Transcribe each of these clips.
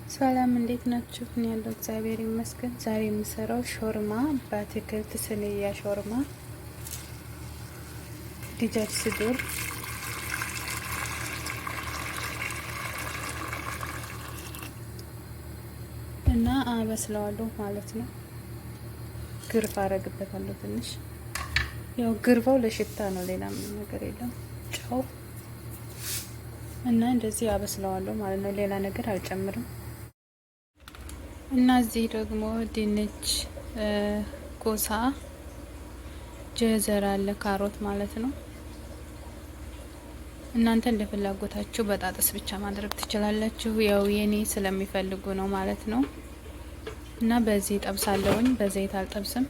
ሰላም እንዴት ናችሁ? እኔ ያለው እግዚአብሔር ይመስገን። ዛሬ የምሰራው ሾርማ በአትክልት ስንያ ሾርማ ዲጃጅ ስዱር እና አበስለዋለሁ ማለት ነው። ግርፍ አረግበታለሁ ትንሽ። ያው ግርፋው ለሽታ ነው፣ ሌላ ምንም ነገር የለም። ጨው እና እንደዚህ አበስለዋለሁ ማለት ነው። ሌላ ነገር አልጨምርም። እና እዚህ ደግሞ ድንች፣ ኮሳ፣ ጀዘር አለ፣ ካሮት ማለት ነው። እናንተ እንደ ፍላጎታችሁ በጣጥስ ብቻ ማድረግ ትችላላችሁ። ያው የኔ ስለሚፈልጉ ነው ማለት ነው። እና በዚህ ጠብሳለሁኝ፣ በዘይት አልጠብስም።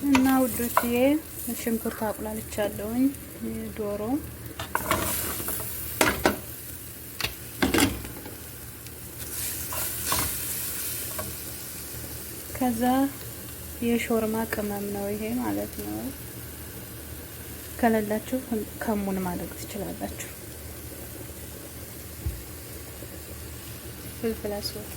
እና ውዶችዬ ሽንኩርት አቁላልቻለሁኝ። ዶሮ ከዛ የሾርማ ቅመም ነው ይሄ ማለት ነው። ከሌላችሁ ከሙን ማድረግ ትችላላችሁ። ፍልፍል አስወጥ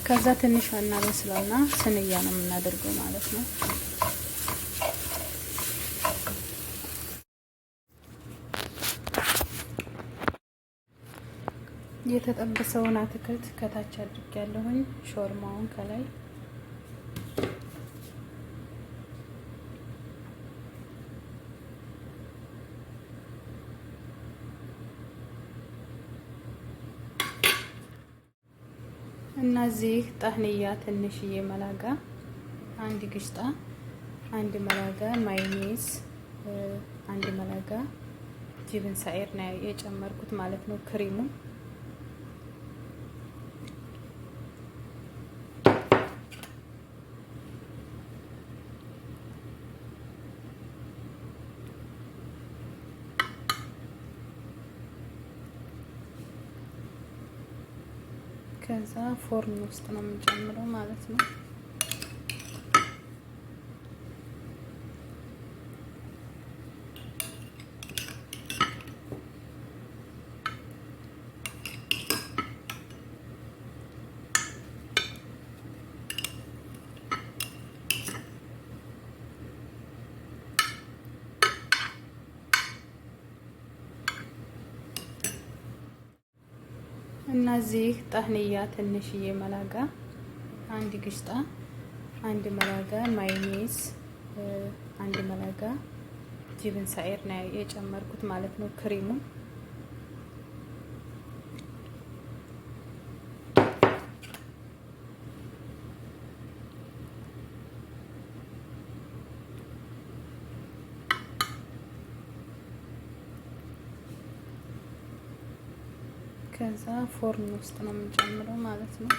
ከዛ ትንሽ እናበስለውና ስንያ ነው የምናደርገው ማለት ነው። የተጠበሰውን አትክልት ከታች አድርጌያለሁኝ፣ ሾርማውን ከላይ እና እዚህ ጣህንያ ትንሽዬ መላጋ፣ አንድ ግሽጣ፣ አንድ መላጋ ማይኔዝ፣ አንድ መላጋ ጅብን ሳኤር ነው የጨመርኩት ማለት ነው። ክሪሙ ከዛ ፎርን ውስጥ ነው የምንጨምረው ማለት ነው። እና እዚህ ጣህንያ ትንሽዬ መላጋ፣ አንድ ግሽጣ፣ አንድ መላጋ ማይኔዝ፣ አንድ መላጋ ጅብን ሳኤር ነው የጨመርኩት ማለት ነው። ክሪሙ ከዛ ፎርን ውስጥ ነው የምንጨምረው ማለት ነው።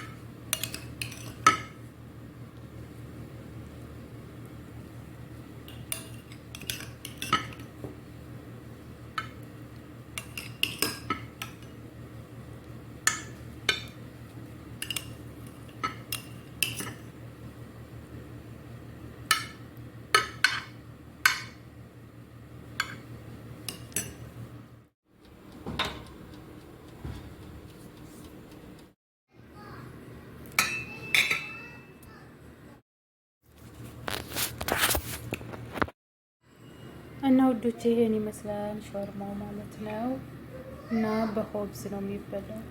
እና ውዶቼ ይሄን ይመስላል ሾርማው ማለት ነው። እና በሆብዝ ነው የሚበላው።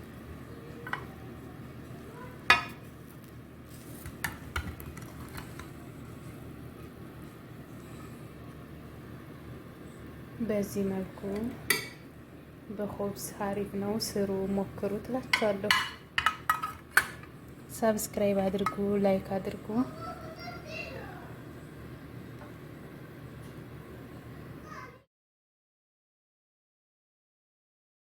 በዚህ መልኩ በሆብዝ ሀሪፍ ነው። ስሩ፣ ሞክሩ ትላችኋለሁ። ሰብስክራይብ አድርጉ፣ ላይክ አድርጉ።